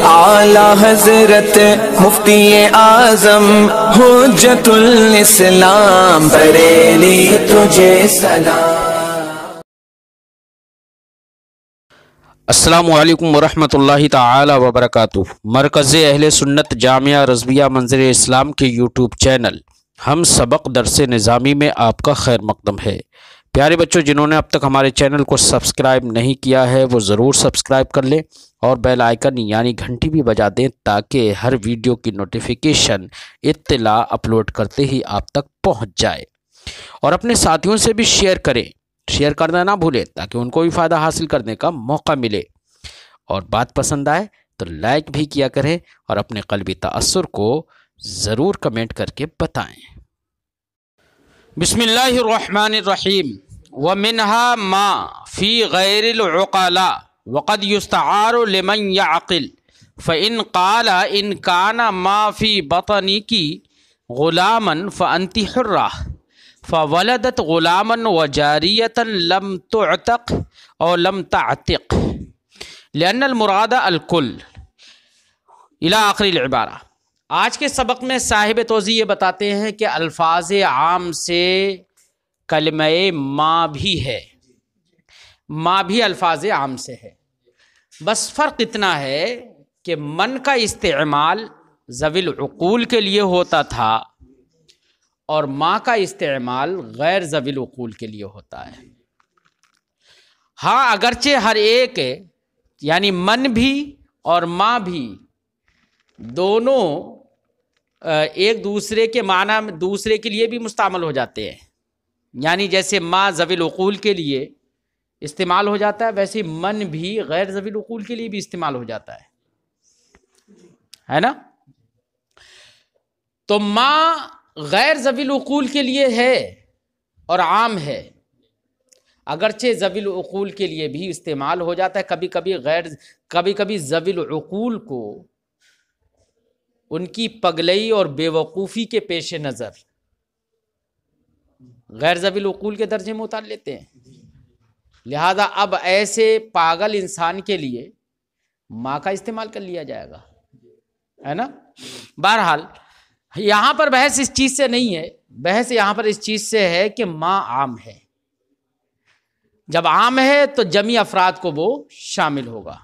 اعلی حضرت مفتی اعظم حجت الاسلام بریلی تجھے سلام۔ السلام علیکم ورحمۃ اللہ تعالی وبرکاتہ۔ مرکز اہل سنت جامعہ رضویہ منظر اسلام کے یوٹیوب چینل ہم سبق درس نظامی میں آپ کا خیر مقدم ہے۔ پیارے بچوں، جنہوں نے اب تک ہمارے چینل کو سبسکرائب نہیں کیا ہے وہ ضرور سبسکرائب کر لیں اور بیل آئیکن یعنی گھنٹی بھی بجا دیں تاکہ ہر ویڈیو کی نوٹیفیکیشن اطلاع اپلوڈ کرتے ہی آپ تک پہنچ جائے، اور اپنے ساتھیوں سے بھی شیئر کریں، شیئر کرنا نہ بھولیں تاکہ ان کو بھی فائدہ حاصل کرنے کا موقع ملے، اور بات پسند آئے تو لائک بھی کیا کریں اور اپنے قلبی تأثر کو ضرور کمنٹ کر کے بتائیں۔ بسم اللہ الرحمن الرحیم۔ وَمِنْهَا مَا فِي غَيْرِ الْعُقَلَاءِ وَقَدْ يُسْتَعَارُ لِمَنْ يَعْقِلُ فَإِنْ قَالَ إِنْ كَانَ مَا فِي بَطْنِكِ غُلَامًا فَأَنْتِ حُرَّةٌ فولدت غلاما وجاریۃ لم تعتق او لم تعتق لأن المراد الکل الی آخر العبارہ۔ آج کے سبق میں صاحب توضیح یہ بتاتے ہیں کہ الفاظ عام سے کلمہ ماں بھی ہے، ماں بھی الفاظ عام سے ہے، بس فرق اتنا ہے کہ من کا استعمال ذوی العقول کے لیے ہوتا تھا اور ماں کا استعمال غیر ذوی العقول کے لیے ہوتا ہے۔ ہاں، اگرچہ ہر ایک یعنی من بھی اور ماں بھی دونوں ایک دوسرے کے معنی دوسرے کے لیے بھی مستعمل ہو جاتے ہیں، یعنی جیسے ماں ذوی العقول کے لیے استعمال ہو جاتا ہے ویسے من بھی غیر ذوی العقول کے لیے بھی استعمال ہو جاتا ہے نا؟ تو ماں غیر ذوی العقول کے لیے ہے اور عام ہے، اگرچہ ذوی العقول کے لیے بھی استعمال ہو جاتا ہے۔ کبھی کبھی ذوی العقول کو ان کی پگلئی اور بے وقوفی کے پیش نظر غیر ذوی العقول کے درجے میں اتار لیتے ہیں، لہذا اب ایسے پاگل انسان کے لیے ماں کا استعمال کر لیا جائے گا، ہے نا؟ بہرحال یہاں پر بحث اس چیز سے نہیں ہے، بحث یہاں پر اس چیز سے ہے کہ ماں عام ہے، جب عام ہے تو جمعی افراد کو وہ شامل ہوگا۔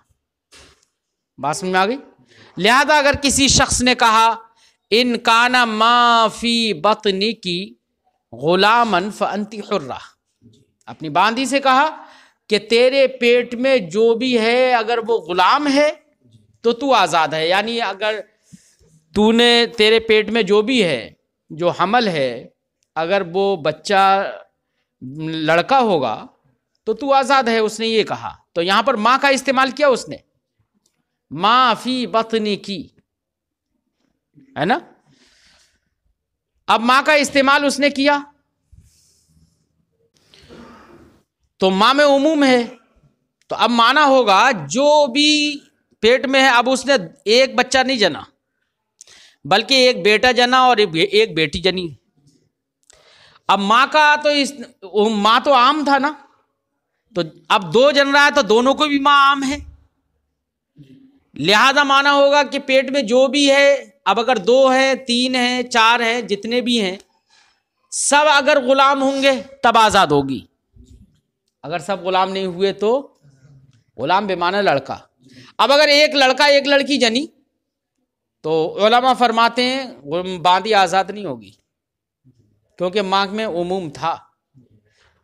بات سمجھ میں آ گئی؟ لہذا اگر کسی شخص نے کہا ان کان ما فی بطنک غلاما فانت حرہ، اپنی باندھی سے کہا کہ تیرے پیٹ میں جو بھی ہے اگر وہ غلام ہے تو تو آزاد ہے، یعنی اگر تو نے تیرے پیٹ میں جو بھی ہے جو حمل ہے اگر وہ بچہ لڑکا ہوگا تو تو آزاد ہے، اس نے یہ کہا۔ تو یہاں پر ماں کا استعمال کیا اس نے، ماں فی بطنی کی، ہے نا؟ اب ماں کا استعمال اس نے کیا تو ماں میں عموم ہے، تو اب مانا ہوگا جو بھی پیٹ میں ہے۔ اب اس نے ایک بچہ نہیں جنا بلکہ ایک بیٹا جنا اور ایک بیٹی جنی۔ اب ماں کا تو ماں تو عام تھا نا، تو اب دو جن رہا ہے تو دونوں کو بھی ماں عام ہے، لہذا مانا ہوگا کہ پیٹ میں جو بھی ہے، اب اگر 2 ہیں 3 ہیں 4 ہیں جتنے بھی ہیں سب اگر غلام ہوں گے تب آزاد ہوگی، اگر سب غلام نہیں ہوئے تو غلام بے معنی لڑکا۔ اب اگر ایک لڑکا ایک لڑکی جنی تو علماء فرماتے ہیں باندھی آزاد نہیں ہوگی، کیونکہ ماں میں عموم تھا،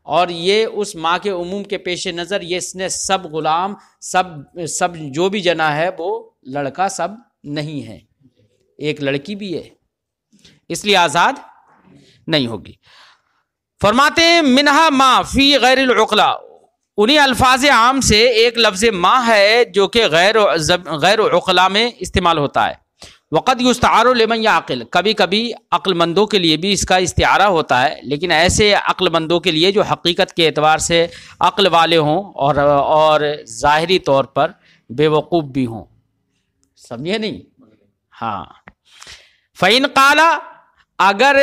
اور یہ اس ماں کے عموم کے پیش نظر یہ اس نے سب غلام سب جو بھی جنا ہے وہ لڑکا سب نہیں ہے، ایک لڑکی بھی ہے، اس لیے آزاد نہیں ہوگی۔ فرماتے ہیں منہا ما فی غیر العقلاء، انہی الفاظ عام سے ایک لفظ ماں ہے جو کہ غیر عقلاء میں استعمال ہوتا ہے۔ وقد یستعار لمن یعقل، کبھی کبھی عقل مندوں کے لیے بھی اس کا استعارہ ہوتا ہے، لیکن ایسے عقل مندوں کے لیے جو حقیقت کے اعتبار سے عقل والے ہوں اور ظاہری طور پر بے وقوف بھی ہوں، سمجھے نہیں؟ ہاں، فَإِنْ قَالَ، اگر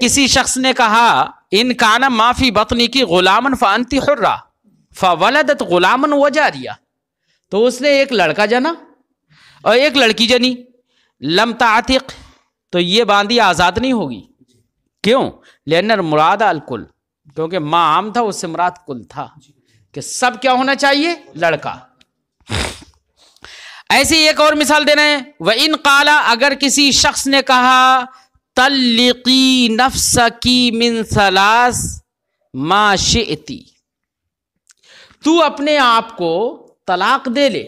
کسی شخص نے کہا ان کان ما فی بطنی کی غلاما فانت حرہ فولدت غلاما وجاریہ، تو اس نے ایک لڑکا جنا اور ایک لڑکی جنی لم تعتق، تو یہ باندھی آزاد نہیں ہوگی. کیوں؟ لأن المراد الکل، کیونکہ ما عام تھا، اس سے مراد کل تھا کہ سب کیا ہونا چاہیے؟ لڑکا. ایسی ایک اور مثال دے رہے ہیں، وَإِن قَالَ، اگر کسی شخص نے کہا طلقی نفسکی من ثلاث ما شئتی، تو اپنے آپ کو طلاق دے لے.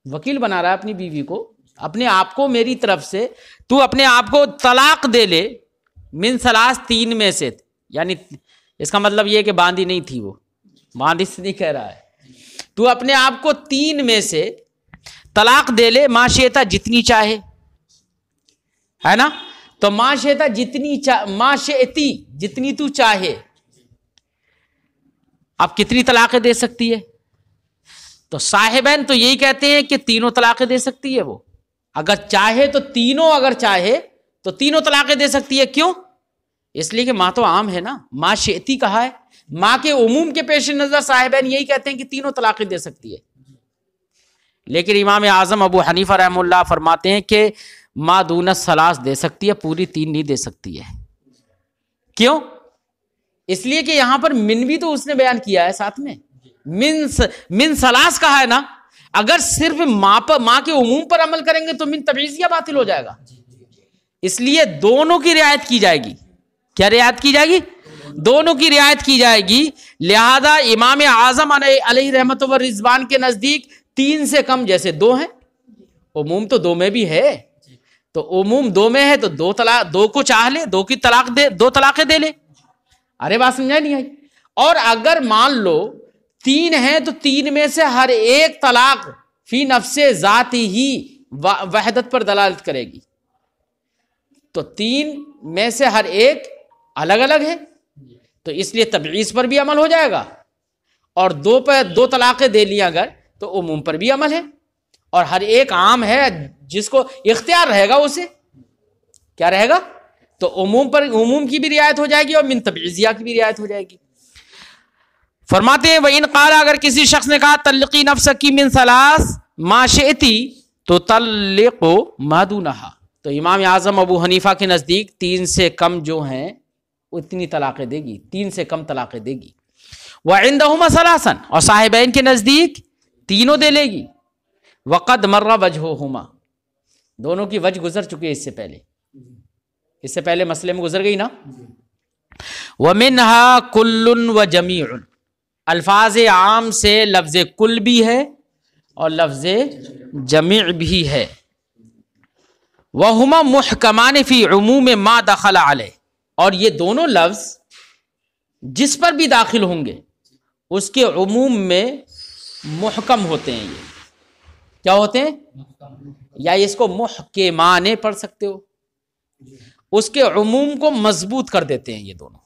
وکیل بنا رہا ہے اپنی بیوی کو، اپنے آپ کو میری طرف سے تو اپنے آپ کو طلاق دے لے، من ثلاث، تین میں سے. یعنی اس کا مطلب یہ کہ باندھی نہیں تھی، وہ باندھی سے نہیں کہہ رہا ہے، تو اپنے آپ کو تین میں سے طلاق دے لے، ما شئتا، جتنی چاہے، ہے نا. تو ما شئتا ما شئتی، جتنی تو چاہے. اب کتنی طلاقیں دے سکتی ہے؟ تو صاحبین تو یہی کہتے ہیں کہ تینوں طلاقیں دے سکتی ہے. وہ اگر چاہے تو تینوں، اگر چاہے تو تینوں طلاقیں دے سکتی ہے. کیوں؟ اس لیے کہ ماں تو عام ہے نا، ما شئتی کہا ہے. ماں کے عموم کے پیش نظر صاحبین یہی کہتے ہیں کہ تینوں طلاقیں دے سکتی ہے. لیکن امام اعظم ابو حنیفہ رحمہ اللہ فرماتے ہیں کہ ما دون الثلاث دے سکتی ہے، پوری تین نہیں دے سکتی ہے. کیوں؟ اس لیے کہ یہاں پر من بھی تو اس نے بیان کیا ہے ساتھ میں، من ثلاث کہا ہے نا. اگر صرف ماں کے عموم پر عمل کریں گے تو من تبعیضیہ باطل ہو جائے گا. اس لیے دونوں کی رعایت کی جائے گی. کیا رعایت کی جائے گی؟ دونوں کی رعایت کی جائے گی. لہذا امام اعظم علیہ رحمت و رضوان کے نزدیک تین سے کم جیسے دو ہیں، عموم تو دو میں بھی ہے، تو عموم دو میں ہے تو دو کو چاہ لے، دو کی طلاق دے، دو طلاقیں دے لے. ارے بات سمجھا نہیں آئی؟ اور اگر مان لو تین ہیں تو تین میں سے ہر ایک طلاق فی نفس ذاتی ہی وحدت پر دلالت کرے گی. تو تین میں سے ہر ایک الگ الگ ہے، تو اس لیے تبعیض پر بھی عمل ہو جائے گا. اور دو طلاقیں دے لی اگر تو عموم پر بھی عمل ہے. اور ہر ایک عام ہے، جس کو اختیار رہے گا اسے کیا رہے گا؟ تو عموم کی بھی رعایت ہو جائے گی اور من تبعیضیہ کی بھی رعایت ہو جائے گی. فرماتے ہیں وَإِن قَالَ، اگر کسی شخص نے کہا طلقی نفسکی من ثلاث ما شئتی، تو طلق ما دونہا، تو امام اعظم ابو حنیفہ کے نزدیک تین سے کم جو ہیں اتنی طلاقیں دے گی، تین سے کم طلاقیں دے گی. وَعِندَهُمَا ثَلَاثًا، اور صاحبین کے نزدیک تینوں دے لے گی. وَقَدْ مَرَّ وَجْهُهُمَا، دونوں کی وجہ گزر چکی ہے اس سے پہلے مسئلے میں گزر گئی نا. وَمِنْهَا كُلٌّ وَجَمِيعٌ، الفاظ عام سے لفظ کل بھی ہے اور لفظ جمیع بھی ہے. وَهُمَا مُحْكَمَانِ فِي عُمُومِ مَا دَخَلَ عَلَيْهِ، اور یہ دونوں لفظ جس پر بھی داخل ہوں گے اس کے عموم میں محکم ہوتے ہیں. یہ کیا ہوتے ہیں؟ یا اس کو محکمانے پڑھ سکتے ہو، اس کے عموم کو مضبوط کر دیتے ہیں. یہ دونوں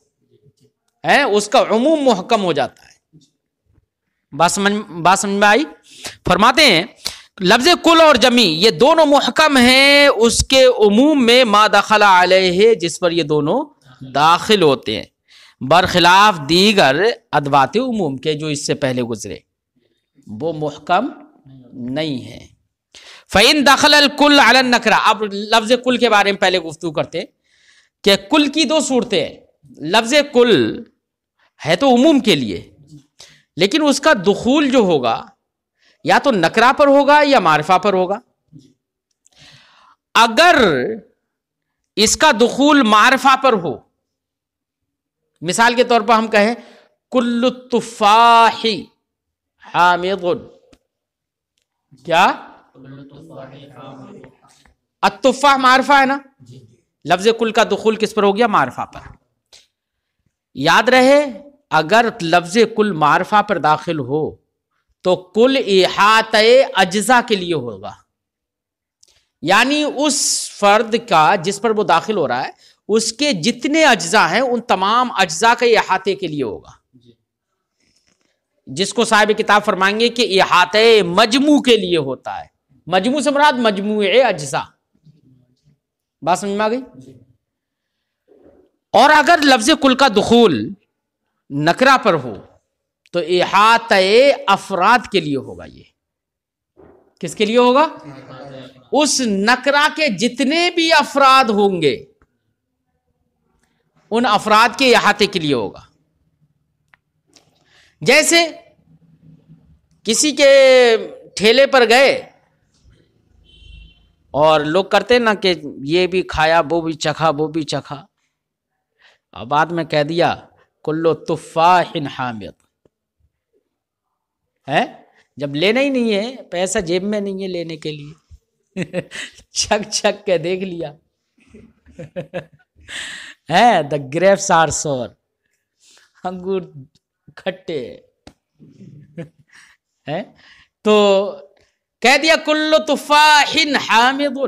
ہیں، اس کا عموم محکم ہو جاتا ہے. بات سمجھ میں آئی؟ فرماتے ہیں لفظ کل اور جمی یہ دونوں محکم ہیں اس کے عموم میں، ما دخل علیہ، جس پر یہ دونوں داخل ہوتے ہیں، برخلاف دیگر ادوات عموم کے جو اس سے پہلے گزرے، وہ محکم نہیں ہیں. فَإِن دَخَلَ الْكُلُّ عَلَى النَّكْرَةِ، اب لفظ کل کے بارے میں پہلے گفتگو کرتے ہیں کہ کل کی دو صورتیں ہیں. لفظ کل ہے تو عموم کے لیے، لیکن اس کا دخول جو ہوگا یا تو نکرہ پر ہوگا یا معرفہ پر ہوگا. اگر اس کا دخول معرفہ پر ہو، مثال کے طور پر ہم کہیں کل التفاح حامض، کیا التفاح معرفہ ہے نا، لفظ کل کا دخول کس پر ہو گیا؟ معرفہ پر. یاد رہے اگر لفظ کل معرفہ پر داخل ہو تو کل احاطہ اجزاء کے لیے ہوگا، یعنی اس فرد کا جس پر وہ داخل ہو رہا ہے اس کے جتنے اجزاء ہیں ان تمام اجزاء کے احاطے کے لیے ہوگا، جس کو صاحب کتاب فرمائیں گے کہ احاطہ مجموع کے لیے ہوتا ہے. مجموع سے مراد مجموع اجزاء. بات سمجھ میں آ گئی؟ اور اگر لفظ کل کا دخول نکرہ پر ہو تو احاطہ افراد کے لیے ہوگا. یہ کس کے لیے ہوگا؟ اس نکرہ کے جتنے بھی افراد ہوں گے ان افراد کے احاطے کے لیے ہوگا. جیسے کسی کے ٹھیلے پر گئے اور لوگ کرتے نا کہ یہ بھی کھایا وہ بھی چکھا وہ بھی چکھا، اور بعد میں کہہ دیا کلو تفاح حامد ہے، جب لینا ہی نہیں ہے، پیسہ جیب میں نہیں ہے لینے کے لیے، چھک چھک کے دیکھ لیا ہے دا گریپس آر سور، انگور کھٹے ہے، تو کہہ دیا کلو تفاح حامد،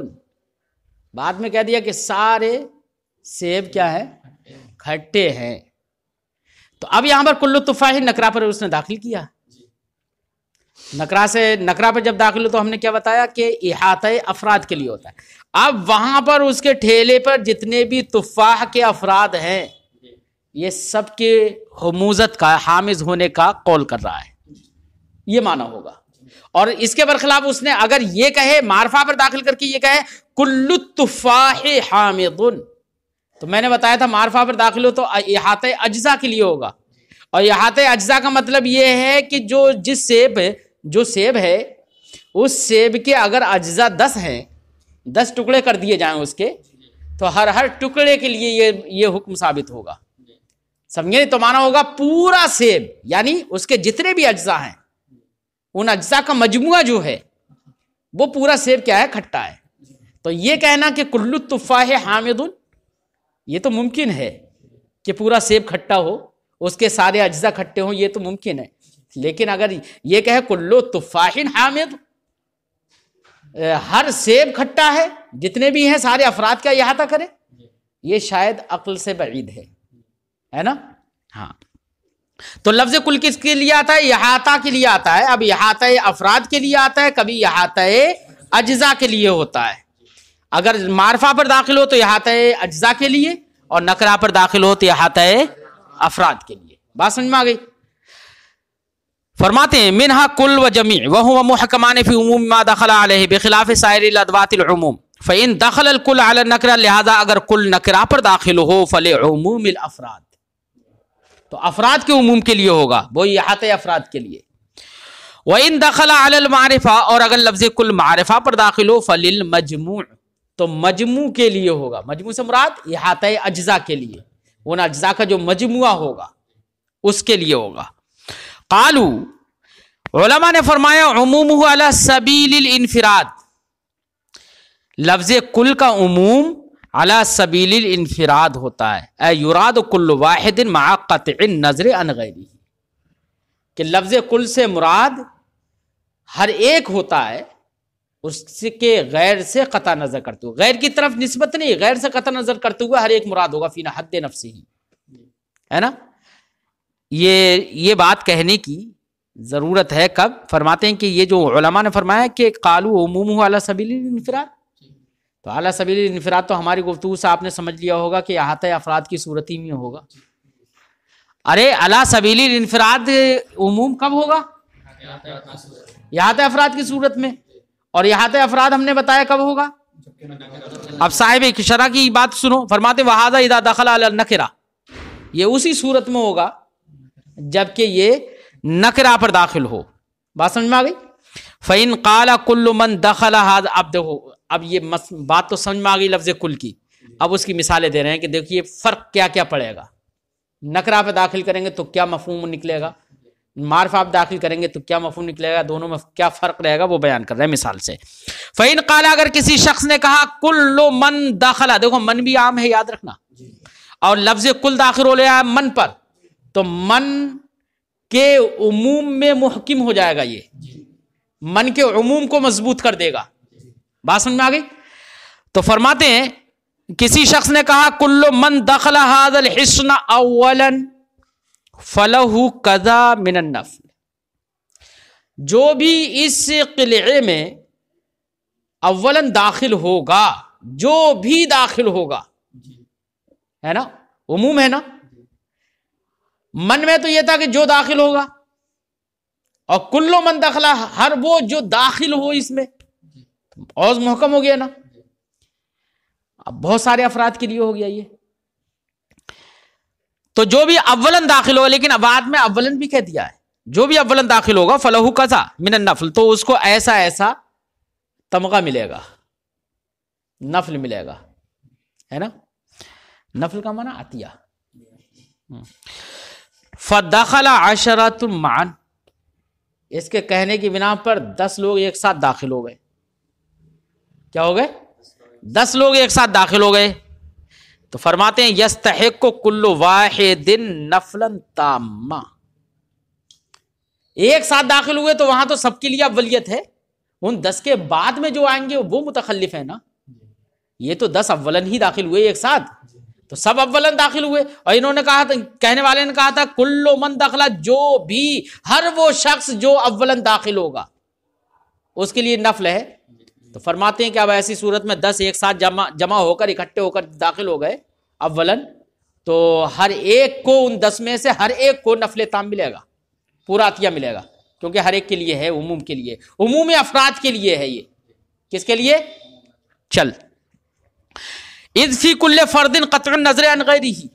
بعد میں کہہ دیا کہ سارے سیب کیا ہے؟ کھٹے ہیں. تو اب یہاں پر کلو تفاح نکرہ پر اس نے داخل کیا. نکرہ پہ جب داخل ہو تو ہم نے کیا بتایا کہ احاطہ افراد کے لیے ہوتا ہے. اب وہاں پر اس کے ٹھیلے پر جتنے بھی تفاح کے افراد ہیں یہ سب کے حموزت کا، حامز ہونے کا قول کر رہا ہے، یہ معنی ہوگا. اور اس کے برخلاف اس نے اگر یہ کہے معرفہ پر داخل کر کے یہ کہے کل التفاح حامد، تو میں نے بتایا تھا معرفہ پر داخل ہو تو احاطہ اجزاء کے لیے ہوگا. اور احاطہ اجزاء کا مطلب یہ ہے کہ جو سیب ہے اس سیب کے اگر اجزاء 10 ہیں، 10 ٹکڑے کر دیے جائیں اس کے، تو ہر ٹکڑے کے لیے یہ حکم ثابت ہوگا. سمجھے؟ تو مانا ہوگا پورا سیب، یعنی اس کے جتنے بھی اجزاء ہیں ان اجزاء کا مجموعہ جو ہے وہ پورا سیب کیا ہے؟ کھٹا ہے. تو یہ کہنا کہ کل التفاح حامد، یہ تو ممکن ہے کہ پورا سیب کھٹا ہو، اس کے سارے اجزاء کھٹے ہوں، یہ تو ممکن ہے. لیکن اگر یہ کہے کلو تفاح حامد، ہر سیب کھٹا ہے، جتنے بھی ہیں سارے افراد کا احاطہ کرے، یہ شاید عقل سے بعید ہے نا؟ ہاں. تو لفظ کل کس کے لیے آتا ہے؟ احاطہ کے لیے آتا ہے. اب احاطہ افراد کے لیے آتا ہے، کبھی احاطہ اجزاء کے لیے ہوتا ہے. اگر معرفہ پر داخل ہو تو احاطہ اجزاء کے لیے، اور نکرہ پر داخل ہو تو احاطہ افراد کے لیے. بات سمجھ میں آ گئی؟ فرماتے ہیں منہا کل و جمیع وہو محکمان فی عموم ما دخل علیہ بخلاف سائر الادوات العموم فإن دخل الکل علی النکرہ، لہذا اگر کل نکرہ پر داخل ہو فلعموم الافراد، تو افراد کے عموم کے لیے ہوگا، وہ احاطہ افراد کے لیے. وإن دخل علی المعرفہ، اور اگر لفظ کل معرفہ پر داخل ہو فللمجموع، تو مجموع کے لیے ہوگا. مجموع سے مراد احاطہ اجزاء کے لیے، ان اجزاء کا جو مجموعہ ہوگا اس کے لیے ہوگا. قالو، علماء نے فرمایا عمومہ علی سبیل الانفراد، لفظ کل کا عموم علی سبیل الانفراد ہوتا ہے. اے یراد کل واحد مع قطع النظر عن غیرہ، کہ لفظ کل سے مراد ہر ایک ہوتا ہے اس کے غیر سے قطع نظر کرتے ہوئے، غیر کی طرف نسبت نہیں، غیر سے قطع نظر کرتے ہوئے ہر ایک مراد ہوگا فی حد نفسہ، ہے نا؟ یہ بات کہنے کی ضرورت ہے کب؟ فرماتے ہیں کہ یہ جو علماء نے فرمایا کہ قالو عمومہ علی سبیل الانفراد، تو اعلیٰ سبیل الانفراد تو ہماری گفتگو سے آپ نے سمجھ لیا ہوگا کہ احاطہ افراد کی صورت ہی میں ہوگا. ارے اعلیٰ سبیل الانفراد عموم کب ہوگا؟ احاطہ افراد کی صورت میں. اور احاطہ افراد ہم نے بتایا کب ہوگا؟ اب صاحب شرح کی بات سنو، فرماتے وہذا اذا دخل علی النکرہ، یہ اسی صورت میں ہوگا جبکہ یہ نکرہ پر داخل ہو. بات سمجھ میں آ گئی؟ فَإِن قَالَ كُلُّ مَنْ دَخَلَ هَذَا، اب دیکھو، اب یہ بات تو سمجھ میں آ گئی لفظ کل کی. اب اس کی مثالیں دے رہے ہیں کہ دیکھیے فرق کیا کیا پڑے گا. نکرہ پہ داخل کریں گے تو کیا مفہوم نکلے گا، معرفہ پہ داخل کریں گے تو کیا مفہوم نکلے گا، دونوں میں کیا فرق رہے گا وہ بیان کر رہے ہیں مثال سے. فَإِن قَالَ، اگر کسی شخص نے کہا كُلُّ مَنْ دَخَلَ، دیکھو من بھی عام ہے، یاد رکھنا، اور لفظ کل داخل ہو لیا ہے من پر، تو من کے عموم میں محکم ہو جائے گا، یہ من کے عموم کو مضبوط کر دے گا. بات سمجھ میں آ گئی؟ تو فرماتے ہیں کسی شخص نے کہا کل من دخل هذا الحصن اولا فلہ کذا من النفل، جو بھی اس قلعے میں اولا داخل ہوگا، جو بھی داخل ہوگا، ہے نا، عموم ہے نا. من میں تو یہ تھا کہ جو داخل ہوگا، اور کلو من دخلا ہر وہ جو داخل ہو اس میں، اوز محکم ہو گیا نا. اب بہت سارے افراد کے لیے ہو گیا یہ. تو جو بھی اولن داخل ہو، لیکن بعد میں اولن بھی کہہ دیا ہے، جو بھی اولن داخل ہوگا فلہو قضا من النفل، تو اس کو ایسا ایسا تمغہ ملے گا، نفل ملے گا، ہے نا. نفل کا معنی عطیہ. فدخل عشرۃ معا، اس کے کہنے کی بنا پر 10 لوگ ایک ساتھ داخل ہو گئے. کیا ہو گئے؟ 10 لوگ ایک ساتھ داخل ہو گئے. تو فرماتے ہیں یستحق کل واحد نفلا تاما، ایک ساتھ داخل ہوئے تو وہاں تو سب کے لیے اولیت ہے. ان 10 کے بعد میں جو آئیں گے وہ متخلف ہے نا. یہ تو 10 اولن ہی داخل ہوئے ایک ساتھ، تو سب اولن داخل ہوئے. اور انہوں نے کہا تھا، کہنے والے نے کہا تھا کلو من دخلا، جو بھی ہر وہ شخص جو اولن داخل ہوگا اس کے لیے نفل ہے. تو فرماتے ہیں کہ اب ایسی صورت میں 10 ایک ساتھ جمع ہو کر اکٹھے ہو کر داخل ہو گئے اولن، تو ہر ایک کو ان 10 میں سے ہر ایک کو نفل تام ملے گا، پورا عطیہ ملے گا، کیونکہ ہر ایک کے لیے ہے، عموم کے لیے، عموم افراد کے لیے ہے. یہ کس کے لیے؟ چل اذ فی کل فرد قطع النظر عن غیرہ،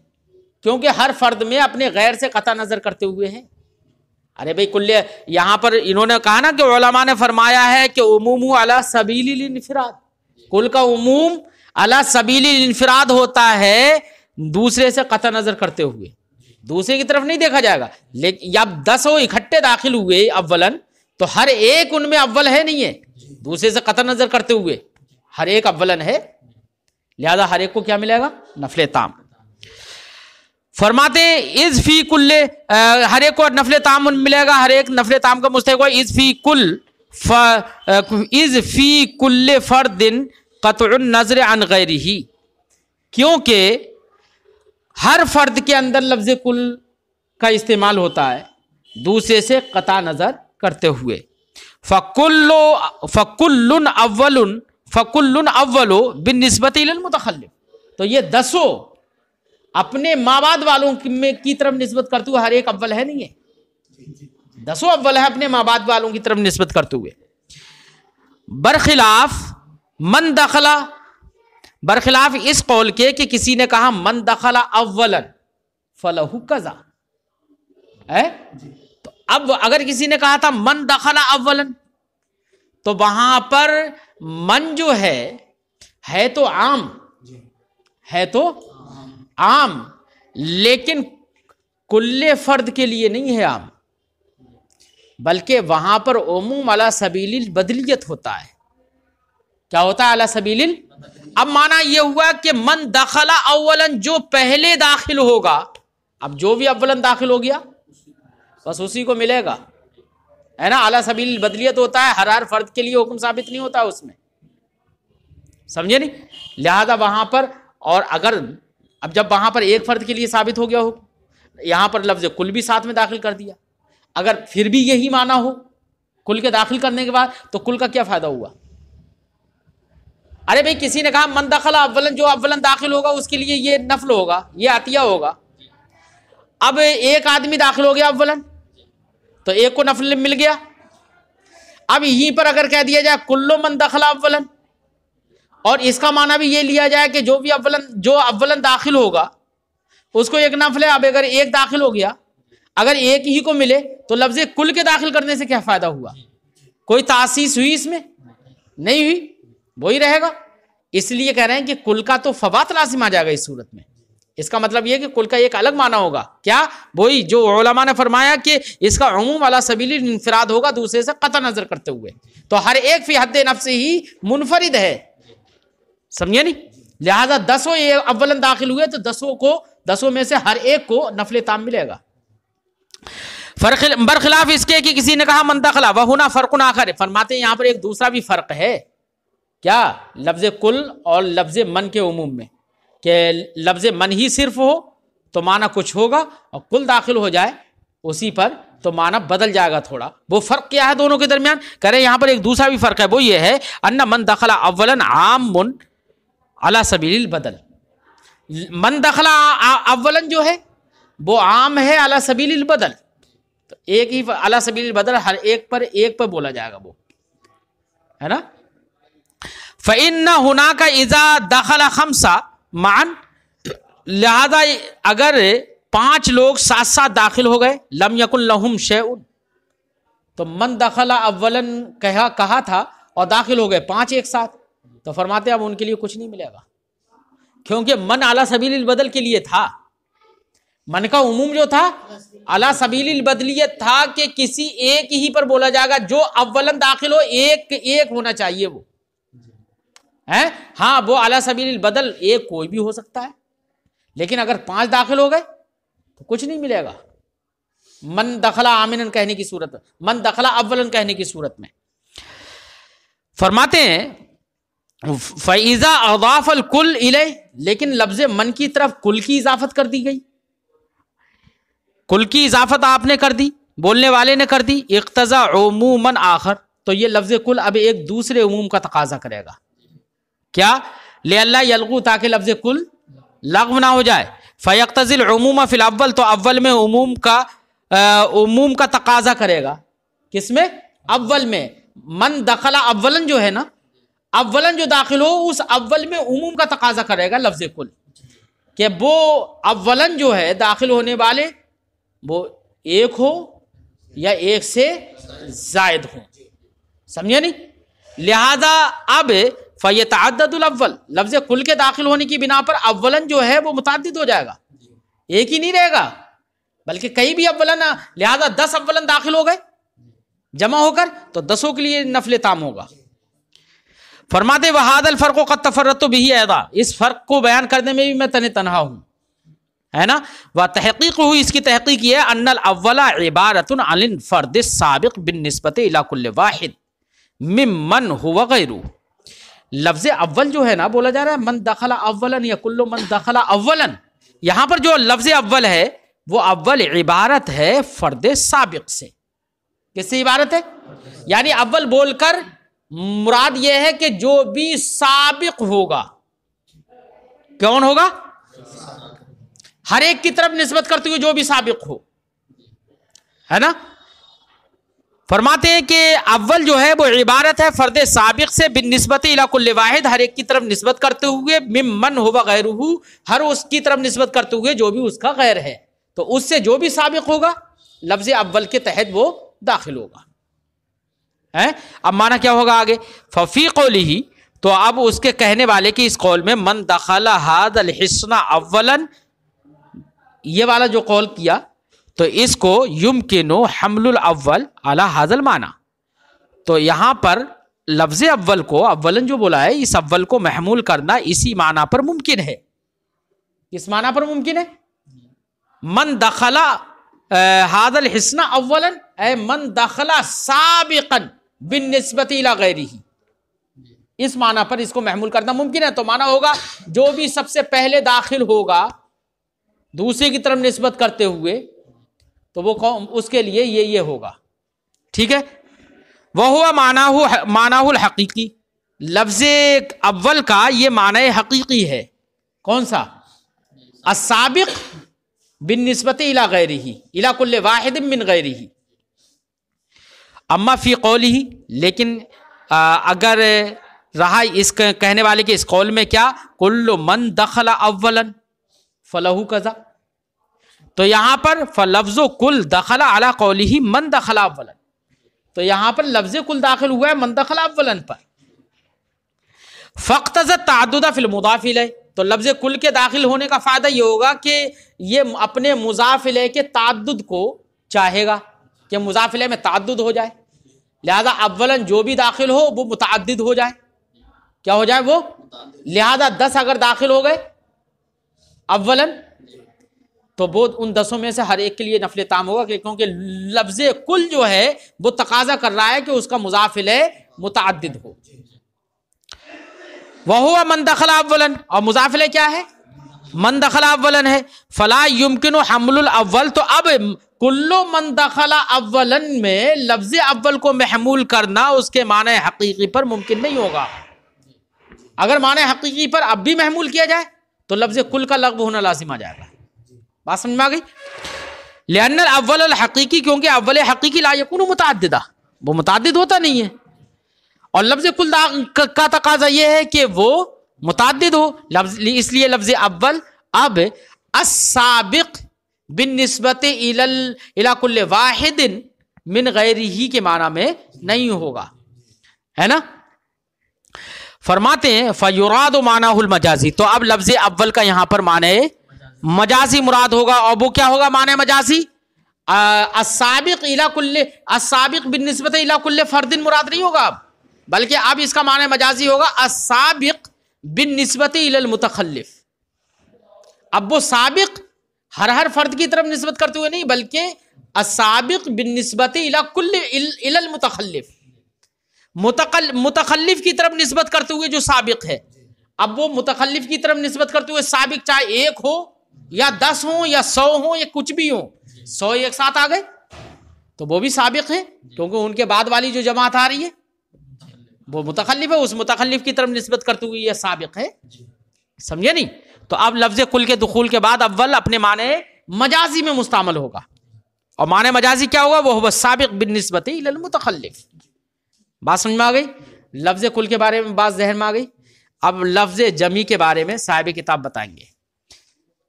کیونکہ ہر فرد میں اپنے غیر سے قطع نظر کرتے ہوئے ہیں. ارے بھائی کل، یہاں پر انہوں نے کہا نا کہ علماء نے فرمایا ہے کہ عموم علی سبیل الانفراد، کل کا عموم علی سبیل الانفراد ہوتا ہے دوسرے سے قطع نظر کرتے ہوئے، دوسرے کی طرف نہیں دیکھا جائے گا. لیکن جب 10 اکٹھے داخل ہوئے اولن، تو ہر ایک ان میں اول ہے نہیں ہے، دوسرے سے قطع نظر کرتے ہوئے ہر ایک اولن ہے، لہذا ہر ایک کو کیا ملے گا؟ نفل تام. فرماتے ہیں اذ فی کل، ہر ایک کو نفل تام ملے گا، ہر ایک نفل تام کا مستحق ہے. اذ فی کل فرد قطع النظر عن غیرہ، کیونکہ ہر فرد کے اندر لفظ کل کا استعمال ہوتا ہے دوسرے سے قطع نظر کرتے ہوئے. فَكُلٌّ اول بالنسبت الی المتخلف، تو یہ 10 اپنے ماں بعد والوں کی طرف نسبت کرتے ہوئے ہر ایک اول ہے نہیں ہے، 10 اول ہے اپنے ماں بعد والوں کی طرف نسبت کرتے ہوئے. برخلاف من دخلا، برخلاف اس قول کے کہ کسی نے کہا من دخل اولا فلہ قضا، تو اب اگر کسی نے کہا تھا من دخل اولا، تو وہاں پر من جو ہے تو عام، ہے تو عام، لیکن کل فرد کے لیے نہیں ہے عام، بلکہ وہاں پر عموم علی سبیل البدلیت ہوتا ہے. کیا ہوتا ہے؟ علی سبیل. اب معنی یہ ہوا کہ من دخل اولا، جو پہلے داخل ہوگا، اب جو بھی اولن داخل ہو گیا بس اسی کو ملے گا، ہے نا. علی سبیل البدلیت ہوتا ہے، ہر فرد کے لیے حکم ثابت نہیں ہوتا اس میں، سمجھے نہیں. لہذا وہاں پر، اور اگر اب جب وہاں پر ایک فرد کے لیے ثابت ہو گیا ہو، یہاں پر لفظ کل بھی ساتھ میں داخل کر دیا، اگر پھر بھی یہی معنی ہو کل کے داخل کرنے کے بعد، تو کل کا کیا فائدہ ہوا؟ ارے بھائی کسی نے کہا من دخل اولن، جو اولن داخل ہوگا اس کے لیے یہ نفل ہوگا، یہ عطیہ ہوگا. اب ایک آدمی داخل ہو گیا اولن، تو ایک کو نفل مل گیا. اب یہیں پر اگر کہہ دیا جائے کلو من دخل اولن، اور اس کا معنی بھی یہ لیا جائے کہ جو اولن داخل ہوگا اس کو ایک نفل ہے. اب اگر ایک داخل ہو گیا، اگر ایک ہی کو ملے تو لفظ کل کے داخل کرنے سے کیا فائدہ ہوا؟ کوئی تاسیس ہوئی اس میں؟ نہیں ہوئی، وہی رہے گا. اس لیے کہہ رہے ہیں کہ کل کا تو فوات لازم آ جائے گا اس صورت میں. اس کا مطلب یہ کہ کل کا ایک الگ معنی ہوگا. کیا؟ وہی جو علماء نے فرمایا کہ اس کا عموم علی سبیل الانفراد ہوگا دوسرے سے قطع نظر کرتے ہوئے، تو ہر ایک فی حد نفس ہی منفرد ہے، سمجھے نہیں. لہذا 10 اولن داخل ہوئے تو 10 میں سے ہر ایک کو نفل تام ملے گا. برخلاف اس کے کہ کسی نے کہا من دخل وہنا فرق آخر، فرماتے ہیں یہاں پر ایک دوسرا بھی فرق ہے. کیا؟ لفظ کل اور لفظ من کے عموم میں، کہ لفظ من ہی صرف ہو تو معنی کچھ ہوگا، اور کل داخل ہو جائے اسی پر تو معنی بدل جائے گا تھوڑا. وہ فرق کیا ہے دونوں کے درمیان؟ کہہ رہے یہاں پر ایک دوسرا بھی فرق ہے، وہ یہ ہے ان من دخل اولا عام علی سبیل البدل. من دخل اولا جو ہے وہ عام ہے علی سبیل البدل، تو ایک ہی علی سبیل البدل ہر ایک پر بولا جائے گا، وہ ہے نا. فَإِنَّ هُنَاكَ إِذَا دَخَلَ خَمْسَ مَعًا، لہذا اگر 5 لوگ ساتھ ساتھ داخل ہو گئے، لم یکن لہم شیء، تو من دخل اولا کہا تھا اور داخل ہو گئے 5 ایک ساتھ، تو فرماتے ہیں اب ان کے لیے کچھ نہیں ملے گا، کیونکہ من علی سبیل البدل کے لیے تھا. من کا عموم جو تھا علی سبیل البدلیت تھا کہ کسی ایک ہی پر بولا جائے گا، جو اولن داخل ہو ایک ہونا چاہیے وہ ہے. ہاں وہ علی سبیل البدل ایک کوئی بھی ہو سکتا ہے، لیکن اگر 5 داخل ہو گئے تو کچھ نہیں ملے گا. من دخل آمنن کہنے کی صورت، من دخل اولن کہنے کی صورت میں فرماتے ہیں فَإِذَا أَضَافَ الْكُلْ إِلَيْهِ، لیکن لفظ من کی طرف کل کی اضافت کر دی گئی، کل کی اضافت آپ نے کر دی، بولنے والے نے کر دی، اقتضا عموماً آخر، تو یہ لفظ کل اب ایک دوسرے عموم کا تقاضا کرے گا. کیا؟ لِأَلَّا يَلْغُوا، تاکہ لفظ کل لغو نہ ہو جائے. فَيَقْتَضِي الْعُمُومَ فِي الْأَوَّلِ، تو اول میں عموم کا تقاضا کرے گا. کس میں؟ اول میں. من دخل اولن جو ہے نا، اولن جو داخل ہو اس اول میں عموم کا تقاضا کرے گا لفظ کل، کہ وہ اولن جو ہے داخل ہونے والے وہ ایک ہو یا ایک سے زائد ہو. سمجھے نہیں؟ لہذا اب فیتعدد الاول، لفظ کل کے داخل ہونے کی بنا پر اولن جو ہے وہ متعدد ہو جائے گا، ایک ہی نہیں رہے گا بلکہ کئی بھی اولن. لہذا 10 اولن داخل ہو گئے جمع ہو کر تو 10 کے لیے نفل تام ہوگا. فرماتے وَهَذَا الْفَرْقُ قَدْ تَفَرَّدْتُ بِهِ أَيْضًا، اس فرق کو بیان کرنے میں بھی میں تنہا ہوں، ہے نا. وَتَحْقِيقُهُ، اس کی تحقیق یہ ہے، أَنَّ الْأَوَّلَ عِبَارَةٌ عَنِ الْفَرْدِ السَّابِقِ بِالنِّسْبَةِ إِلَى كُلِّ وَاحِدٍ مِّمَّنْ هُوَ غَيْرُهُ. لفظ اول جو ہے نا بولا جا رہا ہے من دخل اولا یا کل من دخل اولا، یہاں پر جو لفظ اول ہے وہ اول عبارت ہے فرد سابق سے. کس سے عبارت ہے؟ یعنی اول بول کر مراد یہ ہے کہ جو بھی سابق ہوگا، کون ہوگا؟ ہر ایک کی طرف نسبت کرتے ہوئے جو بھی سابق ہو، ہے نا. فرماتے ہیں کہ اول جو ہے وہ عبارت ہے فرد سابق سے بالنسبت الی کل واحد، ہر ایک کی طرف نسبت کرتے ہوئے، ممن ہو غیرہ، ہر اس کی طرف نسبت کرتے ہوئے جو بھی اس کا غیر ہے، تو اس سے جو بھی سابق ہوگا لفظ اول کے تحت وہ داخل ہوگا. اب معنی کیا ہوگا آگے؟ ففی قولہ، تو اب اس کے کہنے والے کی اس قول میں من دخل ھذا الحصن اولا، یہ والا جو قول کیا تو اس کو یمکن حمل الاول علی ھذا المعنی، تو یہاں پر لفظ اول کو اولن جو بولا ہے اس اول کو محمول کرنا اسی معنی پر ممکن ہے. اس معنی پر ممکن ہے من دخل ھذا الحصن اولا اے من دخل سابقا بالنسبت الی غیرہ، اس معنی پر اس کو محمول کرنا ممکن ہے. تو معنی ہوگا جو بھی سب سے پہلے داخل ہوگا دوسرے کی طرف نسبت کرتے ہوئے تو وہ اس کے لیے یہ ہوگا. ٹھیک ہے. وَهُوَ معناہ الحقیقی، لفظ اول کا یہ معنی حقیقی ہے. کون سا؟ السابق بالنسبت الی غیرہ، الی کل واحد من غیرہ. اما فی قولہ، لیکن اگر رہا اس کہنے والے کے اس قول میں کیا کل من دخل اولا فلہ کذا، تو یہاں پر فلفظ کل دخل علی قولہ من دخل اولا، تو یہاں پر لفظ کل داخل ہوا ہے من دخل اولا پر. فاقتضى التعدد فی المضاف الیہ، تو لفظ کل کے داخل ہونے کا فائدہ یہ ہوگا کہ یہ اپنے مضاف الیہ کے تعدد کو چاہے گا کہ مضاف الیہ میں تعدد ہو جائے، لہذا اولن جو بھی داخل ہو وہ متعدد ہو جائے. کیا ہو جائے وہ؟ لہذا 10 اگر داخل ہو گئے اولن تو وہ ان 10 میں سے ہر ایک کے لیے نفل تام ہوگا، کیونکہ لفظ کل جو ہے وہ تقاضا کر رہا ہے کہ اس کا مضاف الیہ متعدد ہو. وَهُوَ مَنْ دَخَلَ أَوَّلًا، اور مضاف الیہ کیا ہے؟ من دخل اولا ہے. فلا يمكن حمل الاول، تو اب کل من دخل اولا میں لفظ اول کو محمول کرنا اس کے معنی حقیقی پر ممکن نہیں ہوگا. اگر معنی حقیقی پر اب بھی محمول کیا جائے تو لفظ کل کا لغو ہونا لازم آ جائے گا. بات سمجھ میں آ گئی؟ لأن الاول الحقیقی، کیونکہ اول حقیقی لا یکون متعددہ، وہ متعدد ہوتا نہیں ہے، اور لفظ کل کا تقاضا یہ ہے کہ وہ متعدد ہو، اس لیے لفظ اول اب السابق بالنسبت الی کل واحد من غیرہ کے معنی میں نہیں ہوگا، ہے نا۔ فرماتے ہیں فیراد معنیٰ المجازی، تو اب لفظ اول کا یہاں پر معنی مجازی مراد ہوگا، اور وہ کیا ہوگا معنی مجازی؟ السابق الی کل، السابق بالنسبت الی کل فرد مراد نہیں ہوگا اب، بلکہ اب اس کا معنی مجازی ہوگا السابق بالنسبت الی المتخلف۔ اب وہ سابق ہر فرد کی طرف نسبت کرتے ہوئے نہیں، بلکہ السابق بالنسبت الی کل الی المتخلف، متخلف کی طرف نسبت کرتے ہوئے جو سابق ہے، اب وہ متخلف کی طرف نسبت کرتے ہوئے سابق چاہے ایک ہو یا 10 ہوں یا 100 ہوں یا کچھ بھی ہوں، 100 ایک ساتھ آ گئے تو وہ بھی سابق ہے، کیونکہ ان کے بعد والی جو جماعت آ رہی ہے وہ متخلف ہے، اس متخلف کی طرف نسبت کرتے ہوئے یہ سابق ہے، سمجھے نہیں؟ تو اب لفظ کل کے دخول کے بعد اول اپنے معنی مجازی میں مستعمل ہوگا، اور معنی مجازی کیا ہوگا؟ وہ هو السابق بالنسبت الی المتخلف۔ بات سمجھ میں آ گئی؟ لفظ کل کے بارے میں بات ذہن میں آ گئی۔ اب لفظ جمی کے بارے میں صاحب کتاب بتائیں گے۔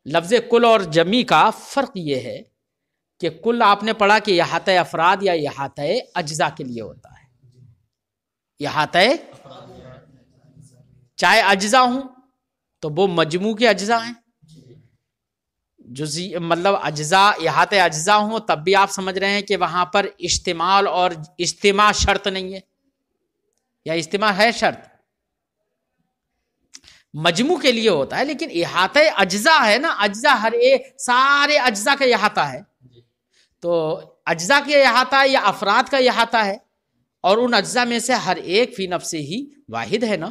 لفظ کل اور جمی کا فرق یہ ہے کہ کل آپ نے پڑھا کہ احاطہ افراد یا احاطہ اجزاء کے لیے ہوتا ہے، احاطہ چاہے اجزاء ہوں تو وہ مجموع کے اجزاء ہیں، جزئی مطلب اجزاء احاطہ اجزاء ہوں تب بھی آپ سمجھ رہے ہیں کہ وہاں پر اشتمال اور اجتماع شرط نہیں ہے، یا اجتماع ہے شرط، مجموع کے لیے ہوتا ہے، لیکن احاطہ اجزاء ہے نا، اجزاء ہر ایک سارے اجزاء کا احاطہ ہے، تو اجزاء کے احاطہ یا افراد کا احاطہ ہے، اور ان اجزاء میں سے ہر ایک فی نفسہ ہی واحد ہے نا،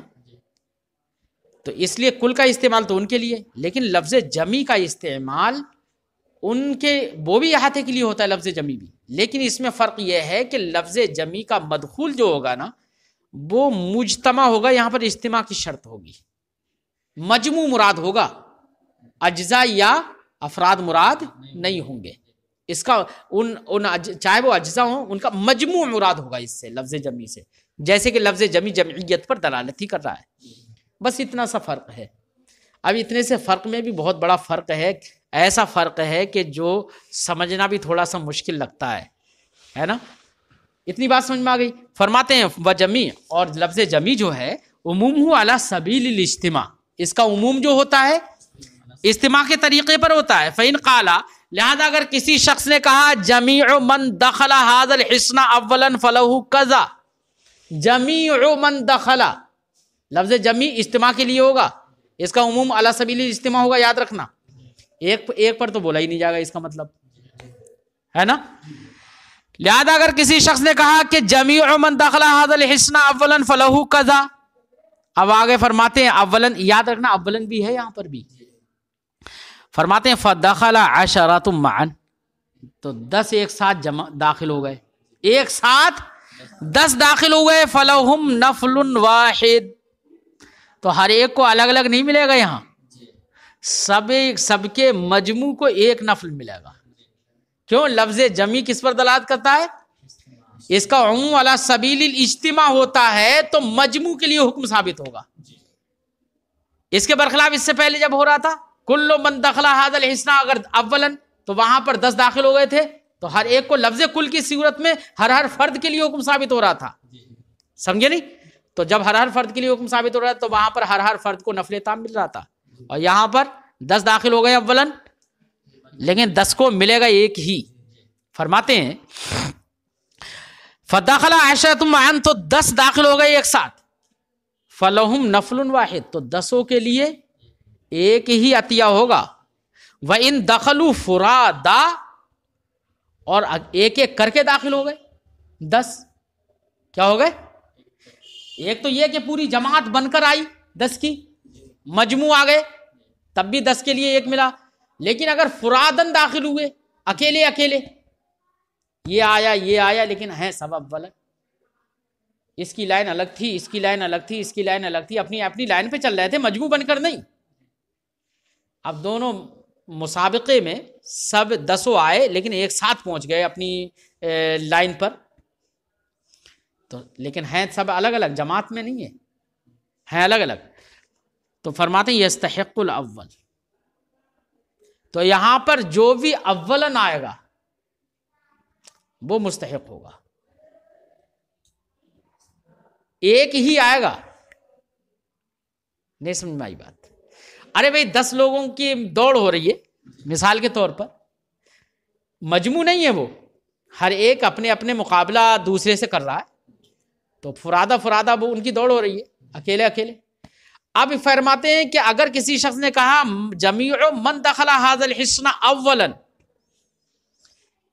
تو اس لیے کل کا استعمال تو ان کے لیے، لیکن لفظ جمی کا استعمال ان کے وہ بھی احاطے کے لیے ہوتا ہے، لفظ جمی بھی، لیکن اس میں فرق یہ ہے کہ لفظ جمی کا مدخول جو ہوگا نا وہ مجتمع ہوگا، یہاں پر اجتماع کی شرط ہوگی، مجموع مراد ہوگا، اجزاء یا افراد مراد نہیں ہوں گے، اس کا ان چاہے وہ اجزاء ہوں ان کا مجموع مراد ہوگا اس سے، لفظ جمی سے، جیسے کہ لفظ جمی جمعیت پر دلالت ہی کر رہا ہے، بس اتنا سا فرق ہے۔ اب اتنے سے فرق میں بھی بہت بڑا فرق ہے، ایسا فرق ہے کہ جو سمجھنا بھی تھوڑا سا مشکل لگتا ہے نا، اتنی بات سمجھ میں آ گئی۔ فرماتے ہیں وہ جمی، اور لفظ جمی جو ہے عموم علی سبیل الاجتماع، اس کا عموم جو ہوتا ہے اجتماع کے طریقے پر ہوتا ہے، فإن قال، لہذا اگر کسی شخص نے کہا جمیع من دخل هذا الحصن اولا فله کذا، جمیع من دخل، لفظ جمی اجتماع کے لیے ہوگا، اس کا عموم علی سبیل الاجتماع ہوگا، یاد رکھنا، ایک پر تو بولا ہی نہیں جائے گا، اس کا مطلب ہے نا۔ لہذا اگر کسی شخص نے کہا کہ جمیع من دخل هذا الحصن اولا فله کذا، اب آگے فرماتے ہیں اولن، یاد رکھنا اولن بھی ہے یہاں پر بھی، فرماتے ہیں فدخل عشرۃ معا، تو 10 ایک ساتھ داخل ہو گئے، ایک ساتھ 10 داخل ہو گئے، فلہم نفل واحد، تو ہر ایک کو الگ الگ نہیں ملے گا، یہاں سب کے مجموع کو ایک نفل ملے گا، کیوں؟ لفظ جمی کس پر دلالت کرتا ہے؟ اس کا عموم علی سبیل الاجتماع ہوتا ہے، تو مجموع کے لیے حکم ثابت ہوگا۔ اس کے برخلاف اس سے پہلے جب ہو رہا تھا کل من دخل هذا الحصن، اگر اولن تو وہاں پر 10 داخل ہو گئے تھے، تو ہر ایک کو لفظ کل کی صورت میں ہر فرد کے لیے حکم ثابت ہو رہا تھا، سمجھے نہیں؟ تو جب ہر فرد کے لیے حکم ثابت ہو رہا تھا تو وہاں پر ہر فرد کو نفل تام مل رہا تھا، اور یہاں پر 10 داخل ہو گئے اولن، لیکن 10 کو ملے گا ایک ہی۔ فرماتے ہیں فدخل عشرۃ معا، تو 10 داخل ہو گئے ایک ساتھ، فلہم نفل واحد، تو 10 کے لیے ایک ہی عطیہ ہوگا، وَإِن دَخَلُوا فُرَادًا، اور ایک ایک کر کے داخل ہو گئے 10، کیا ہو گئے؟ ایک تو یہ کہ پوری جماعت بن کر آئی 10 کی، مجموع آ گئے تب بھی 10 کے لیے ایک ملا، لیکن اگر فرادن داخل ہوئے اکیلے اکیلے، یہ آیا لیکن ہے سب اول، اس کی لائن الگ تھی، اس کی لائن الگ تھی، اس کی لائن الگ تھی، اپنی لائن پہ چل رہے تھے، مجموع بن کر نہیں، اب دونوں مسابقے میں سب 10 آئے لیکن ایک ساتھ پہنچ گئے اپنی لائن پر، تو لیکن ہیں سب الگ الگ، جماعت میں نہیں ہیں الگ الگ، تو فرماتے ہیں یستحق الاول، تو یہاں پر جو بھی اولن آئے گا وہ مستحق ہوگا، ایک ہی آئے گا، نہیں سمجھ میں آئی بات؟ ارے بھائی 10 لوگوں کی دوڑ ہو رہی ہے مثال کے طور پر، مجموع نہیں ہے وہ، ہر ایک اپنے اپنے مقابلہ دوسرے سے کر رہا ہے، تو فرادہ وہ ان کی دوڑ ہو رہی ہے اکیلے اکیلے۔ اب فرماتے ہیں کہ اگر کسی شخص نے کہا جمیع من دخل ھذا الحصن اولا،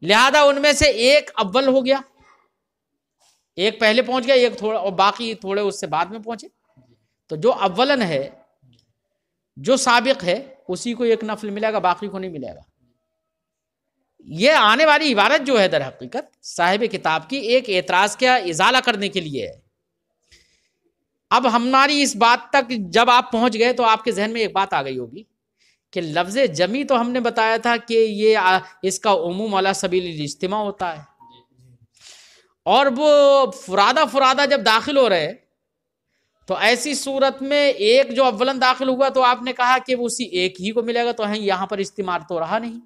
لہذا ان میں سے ایک اول ہو گیا، ایک پہلے پہنچ گیا، ایک تھوڑا، اور باقی تھوڑے اس سے بعد میں پہنچے، تو جو اولن ہے، جو سابق ہے، اسی کو ایک نفل ملے گا، باقی کو نہیں ملے گا۔ یہ آنے والی عبارت جو ہے در حقیقت صاحب کتاب کی ایک اعتراض کا ازالہ کرنے کے لیے ہے۔ اب ہماری اس بات تک جب آپ پہنچ گئے تو آپ کے ذہن میں ایک بات آ گئی ہوگی کہ لفظ جمی تو ہم نے بتایا تھا کہ یہ اس کا عموم علی سبیل الاجتماع ہوتا ہے، اور وہ فرادہ جب داخل ہو رہے تو ایسی صورت میں ایک جو اولن داخل ہوا تو آپ نے کہا کہ اسی ایک ہی کو ملے گا، تو یہاں پر استعمال تو رہا نہیں۔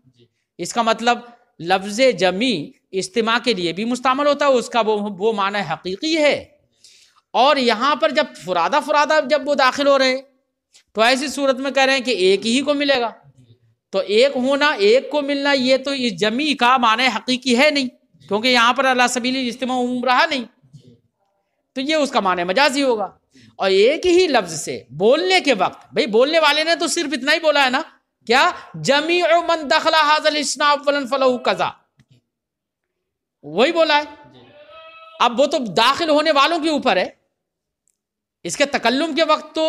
اس کا مطلب لفظ جمی اجتماع کے لیے بھی مستعمل ہوتا ہے، اس کا وہ معنی حقیقی ہے، اور یہاں پر جب فرادہ جب وہ داخل ہو رہے تو ایسی صورت میں کہہ رہے ہیں کہ ایک ہی کو ملے گا، تو ایک ہونا، ایک کو ملنا، یہ تو اس جمی کا معنی حقیقی ہے نہیں، کیونکہ یہاں پر علی سبیل الاجتماع عموم رہا نہیں، تو یہ اس کا معنی مجازی ہوگا۔ اور ایک ہی لفظ سے بولنے کے وقت، بھئی بولنے والے نے تو صرف اتنا ہی بولا ہے نا، کیا جمیع من دخل ھذا الحصن اولا فلہ کذا، وہی بولا ہے۔ اب وہ تو داخل ہونے والوں کے اوپر ہے، اس کے تکلم کے وقت تو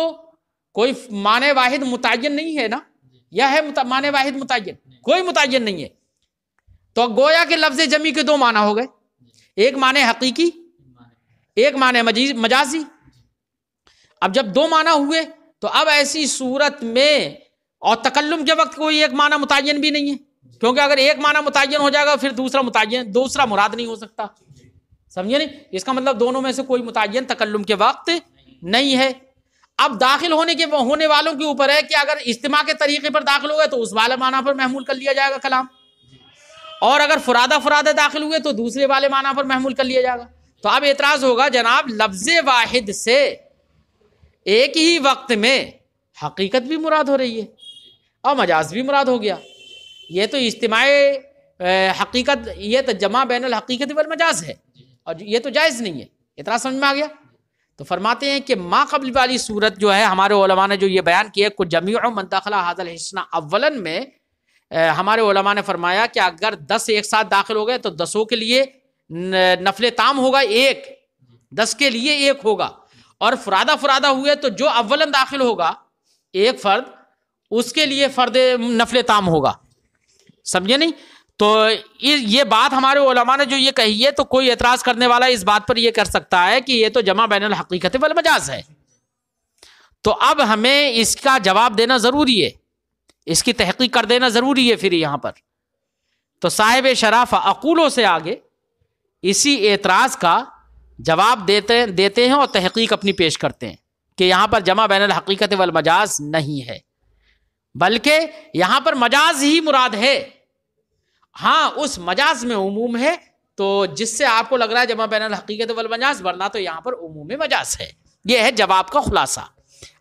کوئی معنی واحد متعین نہیں ہے نا، یا ہے معنی واحد متعین؟ کوئی متعین نہیں ہے، تو گویا کہ لفظ جمی کے 2 معنی ہو گئے، ایک معنی حقیقی، ایک معنی مجازی۔ اب جب 2 معنی ہوئے تو اب ایسی صورت میں، اور تکلم کے وقت کوئی ایک معنی متعین بھی نہیں ہے، کیونکہ اگر ایک معنی متعین ہو جائے گا پھر دوسرا مراد نہیں ہو سکتا، سمجھے نہیں؟ اس کا مطلب دونوں میں سے کوئی متعین تکلم کے وقت نہیں ہے۔ اب داخل ہونے والوں کے اوپر ہے کہ اگر اجتماع کے طریقے پر داخل ہو گئے تو اس والے معنی پر محمول کر لیا جائے گا کلام، اور اگر فرادہ داخل ہوئے تو دوسرے والے معنی پر محمول کر لیا جائے گا۔ تو اب اعتراض ہوگا جناب لفظ واحد سے ایک ہی وقت میں حقیقت بھی مراد ہو رہی ہے اور مجاز بھی مراد ہو گیا، یہ تو اجتماع حقیقت، یہ تو جمع بین الحقیقت والمجاز ہے، اور یہ تو جائز نہیں ہے۔ اعتراض سمجھ میں آ گیا؟ تو فرماتے ہیں کہ ما قبل والی صورت جو ہے ہمارے علماء نے جو یہ بیان کیا کہ جمیع من دخل ھذا الحصن اولن میں ہمارے علماء نے فرمایا کہ اگر 10 ایک ساتھ داخل ہو گئے تو 10 کے لیے نفل تام ہوگا، 10 کے لیے 1 ہوگا، اور فرادہ ہوئے تو جو اولن داخل ہوگا ایک فرد، اس کے لیے فرد نفل تام ہوگا، سمجھے نہیں؟ تو یہ بات ہمارے علماء نے جو یہ کہی ہے تو کوئی اعتراض کرنے والا اس بات پر یہ کر سکتا ہے کہ یہ تو جمع بین الحقیقت والمجاز ہے، تو اب ہمیں اس کا جواب دینا ضروری ہے، اس کی تحقیق کر دینا ضروری ہے۔ پھر یہاں پر تو صاحب شرح اقولوں سے آگے اسی اعتراض کا جواب دیتے ہیں اور تحقیق اپنی پیش کرتے ہیں کہ یہاں پر جمع بین الحقیقت والمجاز نہیں ہے، بلکہ یہاں پر مجاز ہی مراد ہے۔ ہاں اس مجاز میں عموم ہے، تو جس سے آپ کو لگ رہا ہے جمع بین الحقیقت والمجاز، ورنہ تو یہاں پر عموم مجاز ہے۔ یہ ہے جواب کا خلاصہ۔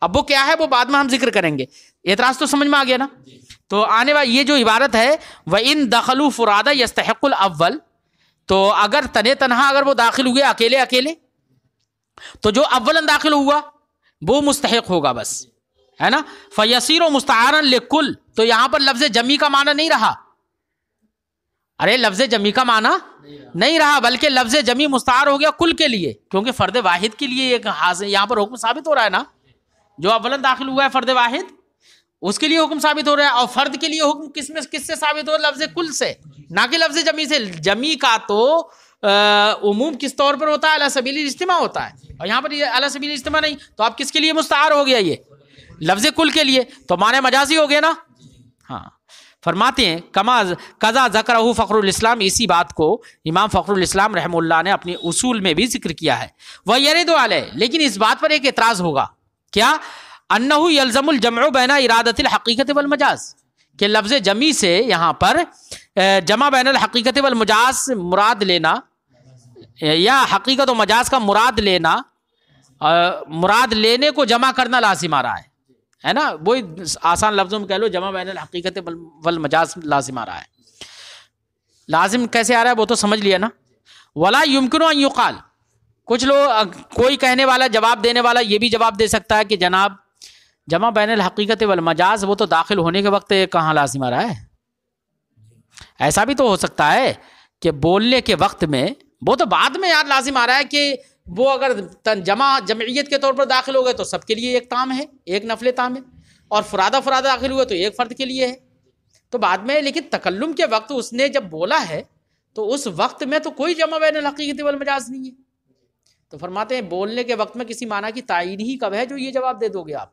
اب وہ کیا ہے وہ بعد میں ہم ذکر کریں گے۔ اعتراض تو سمجھ میں آ گیا نا؟ تو آنے والی یہ جو عبارت ہے وَإِن دَخَلُوا فُرَادًا يَسْتَحِقُّ الْأَوَّلُ، تو اگر تنہا اگر وہ داخل ہوئے اکیلے تو جو اولن داخل ہوا وہ مستحق ہوگا، بس ہے نا۔ فَيَصِيرُ مُسْتَعَارًا لِكُلٍّ، تو یہاں پر لفظ جمی کا معنی نہیں رہا، ارے لفظ جمی کا معنی نہیں رہا، بلکہ لفظ جمی مستعار ہو گیا کل کے لیے، کیونکہ فرد واحد کے لیے ایک یہاں پر حکم ثابت ہو رہا ہے نا، جو اولن داخل ہوا ہے فرد واحد اس کے لیے حکم ثابت ہو رہا ہے، اور فرد کے لیے حکم کس سے ثابت ہو رہا ہے؟ لفظ کل سے، نہ کہ لفظ جمی سے۔ جمی کا تو عموم کس طور پر ہوتا ہے؟ علی سبیل الاجتماع ہوتا ہے، اور یہاں پر یہ علی سبیل الاجتماع نہیں، تو آپ کس کے لیے مستعار ہو گیا؟ یہ لفظ کل کے لیے، تو معنی مجازی ہو گیا نا۔ ہاں فرماتے ہیں کما قضا ذکرہ فخر الاسلام، اسی بات کو امام فخر الاسلام رحمہ اللہ نے اپنے اصول میں بھی ذکر کیا ہے. وہ یرد علیہ، لیکن اس بات پر ایک اعتراض ہوگا، کیا؟ انہ یلزم الجمع بین ارادۃ الحقیقت والمجاز، کہ لفظ جمی سے یہاں پر جمع بین الحقیقت والمجاز مراد لینا، یا حقیقت و مجاز کا مراد لینا، مراد لینے کو جمع کرنا لازم آ رہا ہے نا. وہی آسان لفظوں میں کہہ لو جمع بین الحقیقت والمجاز لازم آ رہا ہے. لازم کیسے آ رہا ہے وہ تو سمجھ لیا نا. ولا یمکن ان یقال، کچھ لوگ، کوئی کہنے والا، جواب دینے والا یہ بھی جواب دے سکتا ہے کہ جناب جمع بین الحقیقت والمجاز وہ تو داخل ہونے کے وقت کہاں لازم آ رہا ہے. ایسا بھی تو ہو سکتا ہے کہ بولنے کے وقت میں، وہ تو بعد میں یار لازم آ رہا ہے کہ وہ اگر جمعیت کے طور پر داخل ہو گئے تو سب کے لیے ایک تام ہے، ایک نفل تام ہے، اور فرادہ داخل ہوئے تو ایک فرد کے لیے ہے. تو بعد میں، لیکن تکلم کے وقت اس نے جب بولا ہے تو اس وقت میں تو کوئی جمع بین الحقیقت والمجاز نہیں ہے. تو فرماتے ہیں بولنے کے وقت میں کسی معنی کی تعین ہی کب ہے جو یہ جواب دے دو گے آپ؟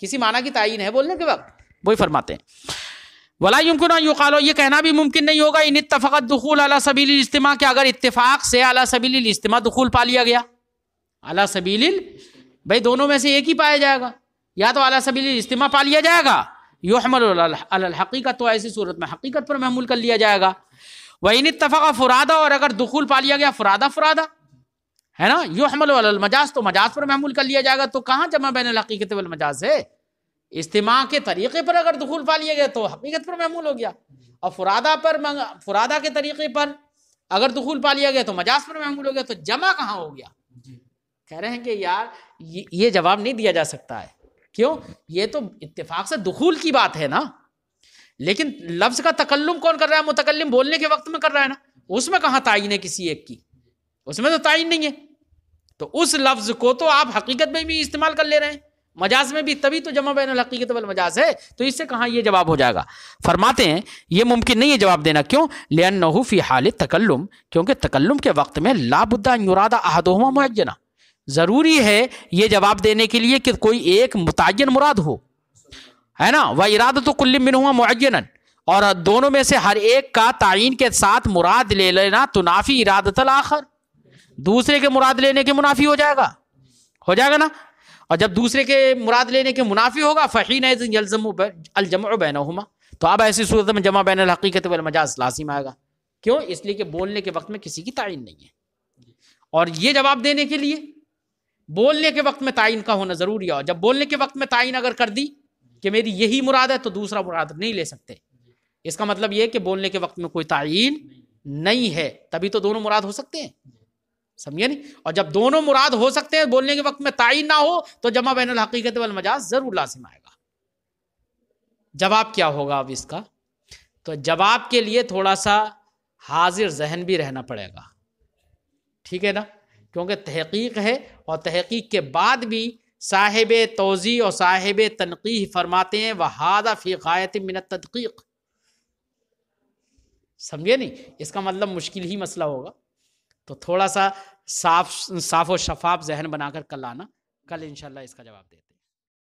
کسی معنی کی تعین ہے بولنے کے وقت، وہی فرماتے ہیں. ولا يمكن ان يقال، یہ کہنا بھی ممکن نہیں ہوگا ان اتفق الدخول على سبیل الاجتماع، کہ اگر اتفاق سے على سبیل الاجتماع دخول پا لیا گیا، على سبیل بھائی دونوں میں سے ایک ہی پایا جائے گا، یا تو على سبیل الاجتماع پا لیا جائے گا، يحمل على الحقیقت، تو ایسی صورت میں حقیقت پر محمول کر لیا جائے گا. وان اتفق فرادا، اور اگر دخول پا لیا گیا فرادا ہے نا، يحمل على المجاز، تو مجاز پر محمول کر لیا جائے گا. تو کہاں جمع بین الحقیقت والمجاز ہے؟ اجتماع کے طریقے پر اگر دخول پا لیا گیا تو حقیقت پر محمول ہو گیا، اور فرادا کے طریقے پر اگر دخول پا لیا گیا تو مجاز پر محمول ہو گیا. تو جمع کہاں ہو گیا؟ کہہ رہے ہیں کہ یار یہ جواب نہیں دیا جا سکتا ہے. کیوں؟ یہ تو اتفاق سے دخول کی بات ہے نا، لیکن لفظ کا تکلم کون کر رہا ہے؟ متکلم بولنے کے وقت میں کر رہا ہے نا. اس میں کہاں تعین ہے کسی ایک کی؟ اس میں تو تعین نہیں ہے. تو اس لفظ کو تو آپ حقیقت میں بھی استعمال کر لے رہے ہیں، مجاز میں بھی، تبھی تو جمع بین الحقیقت والمجاز ہے. تو اس سے کہاں یہ جواب ہو جائے گا؟ فرماتے ہیں یہ ممکن نہیں ہے جواب دینا. کیوں؟ لأنه فی حال التکلم، کیونکہ تکلم کے وقت میں لا بد ان یراد احدهما معینا، ضروری ہے یہ جواب دینے کے لیے کہ کوئی ایک متعین مراد ہو، ہے نا. وارادۃ کل منهما معینا، اور دونوں میں سے ہر ایک کا تعین کے ساتھ مراد لے لینا تنافی ارادۃ الاخر، دوسرے کے مراد لینے کے منافی ہو جائے گا نا. اور جب دوسرے کے مراد لینے کے منافی ہوگا فحینئذ یلزم الجمع بینہما، تو اب ایسی صورت میں جمع بین الحقیقت والمجاز لازم آئے گا. کیوں؟ اس لیے کہ بولنے کے وقت میں کسی کی تعین نہیں ہے، اور یہ جواب دینے کے لیے بولنے کے وقت میں تعین کا ہونا ضروری ہے. اور جب بولنے کے وقت میں تعین اگر کر دی کہ میری یہی مراد ہے تو دوسرا مراد نہیں لے سکتے. اس کا مطلب یہ کہ بولنے کے وقت میں کوئی تعین نہیں ہے، تبھی تو دونوں مراد ہو سکتے ہیں. سمجھے نہیں؟ اور جب دونوں مراد ہو سکتے ہیں، بولنے کے وقت میں تعین نہ ہو، تو جمع بین الحقیقت والمجاز ضرور لازم آئے گا. جواب کیا ہوگا اب اس کا؟ تو جواب کے لیے تھوڑا سا حاضر ذہن بھی رہنا پڑے گا، ٹھیک ہے نا، کیونکہ تحقیق ہے، اور تحقیق کے بعد بھی صاحب توضیح اور صاحب تنقیح فرماتے ہیں وَهَذَا فِي غَایَةٍ مِنَ التَّدْقِیق. سمجھے نہیں؟ اس کا مطلب مشکل ہی مسئلہ ہوگا. تو تھوڑا سا صاف و شفاف ذہن بنا کر کل آنا، کل انشاءاللہ اس کا جواب دیتے ہیں.